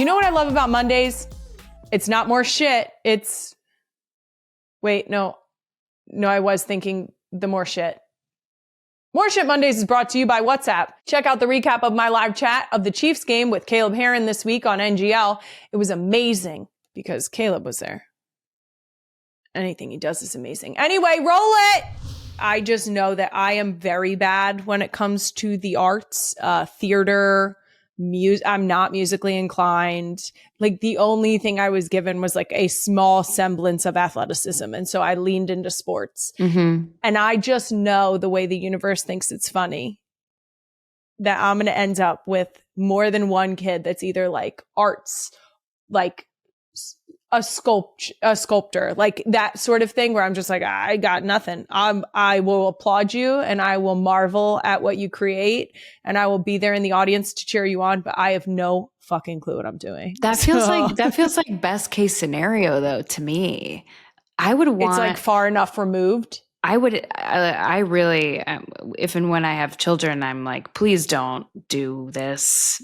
You know what I love about Mondays? It's not more shit. It's, wait, no, I was thinking the more shit. More Shit Mondays is brought to you by WhatsApp. Check out the recap of my live chat of the Chiefs game with Caleb Heron this week on NGL. It was amazing because Caleb was there. Anything he does is amazing. Anyway, roll it! I just know that I am very bad when it comes to the arts, theater, music. I'm not musically inclined. Like the only thing I was given was like a small semblance of athleticism. And so I leaned into sports. Mm-hmm. And I just know the way the universe thinks it's funny that I'm going to end up with more than one kid that's either like arts, like a sculptor, like that sort of thing where I'm just like, I got nothing. I will applaud you and I will marvel at what you create and I will be there in the audience to cheer you on, but I have no fucking clue what I'm doing. That feels like best case scenario though to me. I would want, it's like far enough removed. I really, if and when I have children, I'm like, please don't do this.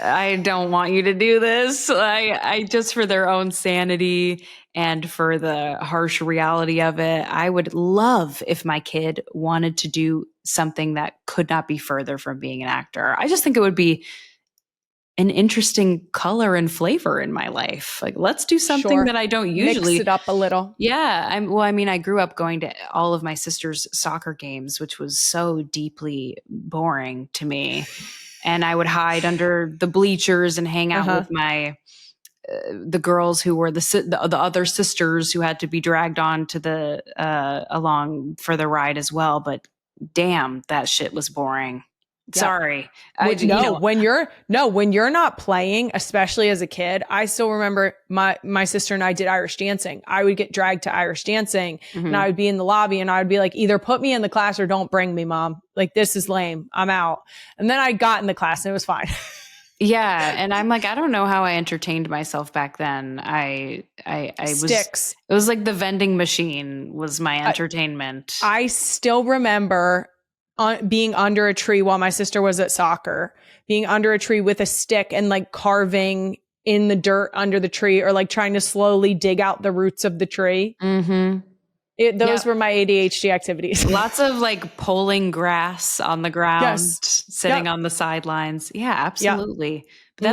I don't want you to do this. I just for their own sanity and for the harsh reality of it, I would love if my kid wanted to do something that could not be further from being an actor. I just think it would be an interesting color and flavor in my life. Like, let's do something that I don't usually mix it up a little. Yeah. I grew up going to all of my sister's soccer games, which was so deeply boring to me. And I would hide under the bleachers and hang out with my, the girls who were the other sisters who had to be dragged on to the, along for the ride as well. But damn, that shit was boring. Sorry. When you're not playing, especially as a kid, I still remember my sister and I did Irish dancing. I would get dragged to Irish dancing and I would be in the lobby and I would be like, either put me in the class or don't bring me, mom. Like, this is lame. I'm out. And then I got in the class and it was fine. Yeah. And I'm like, I don't know how I entertained myself back then. I Sticks. It was like the vending machine was my entertainment. I still remember being under a tree while my sister was at soccer, being under a tree with a stick and like carving in the dirt under the tree or like trying to slowly dig out the roots of the tree. Mm-hmm. Those were my ADHD activities. Lots of like pulling grass on the ground, sitting on the sidelines. Yeah, absolutely. But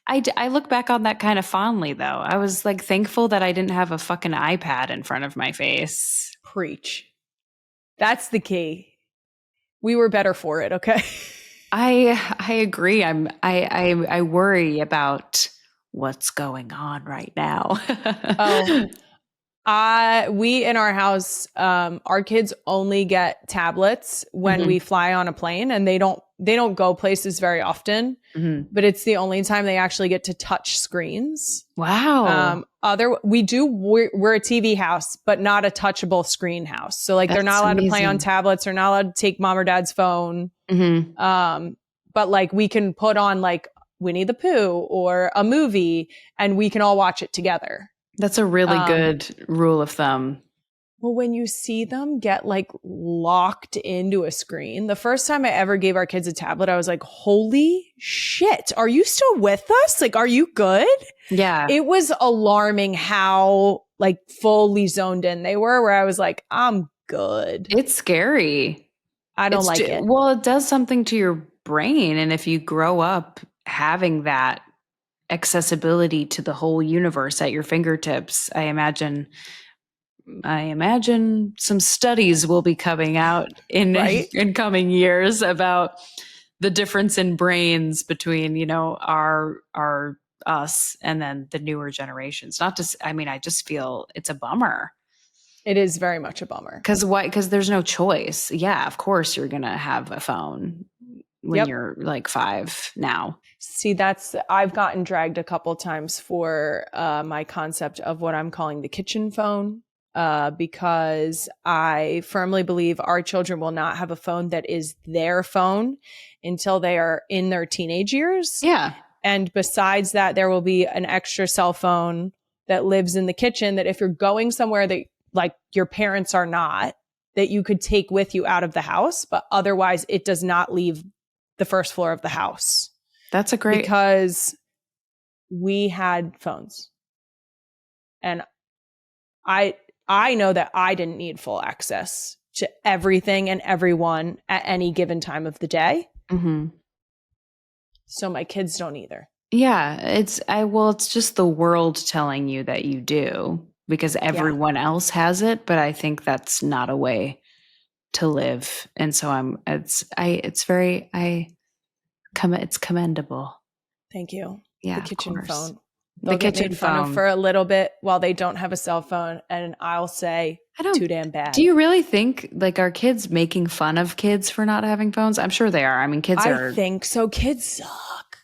I look back on that kind of fondly though. I was like thankful that I didn't have a fucking iPad in front of my face. Preach. That's the key. We were better for it, okay? I agree. I worry about what's going on right now. We in our house, our kids only get tablets when we fly on a plane, and they don't go places very often. But it's the only time they actually get to touch screens. Wow. We're a TV house, but not a touchable screen house. So like they're not allowed to play on tablets. They're not allowed to take mom or dad's phone. But like we can put on like Winnie the Pooh or a movie and we can all watch it together. That's a really good rule of thumb. Well, when you see them get like locked into a screen, the first time I ever gave our kids a tablet, I was like, holy shit, are you still with us? Like, are you good? Yeah. It was alarming how like fully zoned in they were, where I was like, I'm good. It's scary. I don't like it. Well, it does something to your brain. And if you grow up having that accessibility to the whole universe at your fingertips, I imagine some studies will be coming out in coming years about the difference in brains between, our us and then the newer generations. I just feel it's a bummer. It is very much a bummer. Because there's no choice. Yeah, of course you're going to have a phone when you're like 5 now. See, I've gotten dragged a couple times for my concept of what I'm calling the kitchen phone. Because I firmly believe our children will not have a phone that is their phone until they are in their teenage years. Yeah. And besides that, there will be an extra cell phone that lives in the kitchen that if you're going somewhere that like your parents are not, that you could take with you out of the house, but otherwise it does not leave the first floor of the house. That's a great... Because we had phones. And I know that I didn't need full access to everything and everyone at any given time of the day. Mm-hmm. So my kids don't either. Yeah, it's just the world telling you that you do because everyone else has it, but I think that's not a way to live. And so it's commendable. Thank you. Yeah, the kitchen of course. phone. They'll get made fun of for a little bit while they don't have a cell phone, and I'll say, too damn bad. Do you really think like are kids making fun of kids for not having phones? I'm sure they are. I mean, I think so. Kids suck.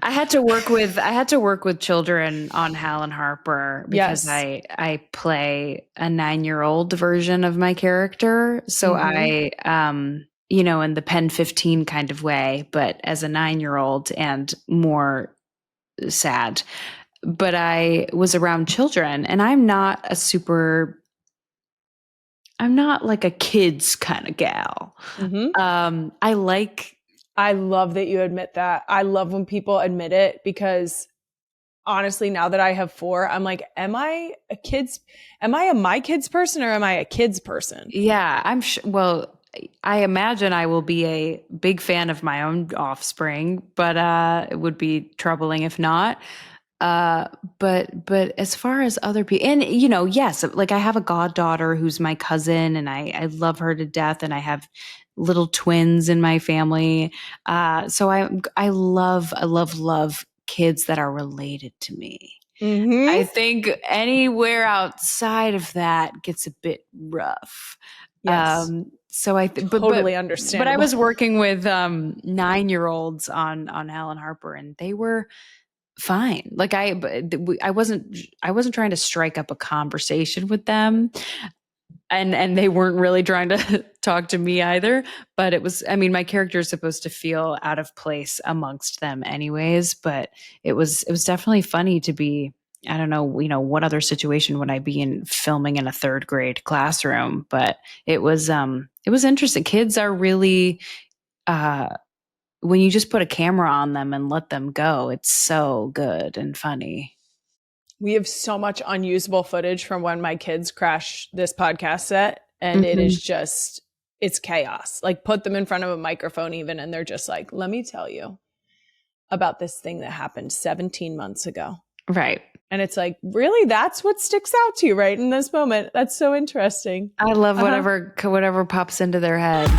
I had to work with children on Hal and Harper because I play a 9-year-old version of my character. So I in the Pen 15 kind of way, but as a 9-year-old and more sad. But I was around children, and I'm not like a kids kind of gal. I love that you admit that. I love when people admit it because honestly, now that I have 4, I'm like, am I a my kids person or am I a kids person? Yeah, I'm sure. Well, I imagine I will be a big fan of my own offspring, but it would be troubling if not. But as far as other people, and yes, like I have a goddaughter who's my cousin, and I love her to death, and I have little twins in my family. So I love kids that are related to me. Mm-hmm. I think anywhere outside of that gets a bit rough. Yes. So I totally understand. But I was working with 9-year-olds on Hal and Harper, and they were fine. Like I wasn't trying to strike up a conversation with them, and they weren't really trying to talk to me either. But it was, I mean, my character is supposed to feel out of place amongst them anyways. But it was definitely funny to be. I don't know, what other situation would I be in filming in a 3rd grade classroom? But it was interesting. Kids are really, when you just put a camera on them and let them go, it's so good and funny. We have so much unusable footage from when my kids crash this podcast set, and it is just, it's chaos. Like put them in front of a microphone even, and they're just like, let me tell you about this thing that happened 17 months ago. Right. And it's like, really? That's what sticks out to you right in this moment. That's so interesting. I love whatever pops into their head.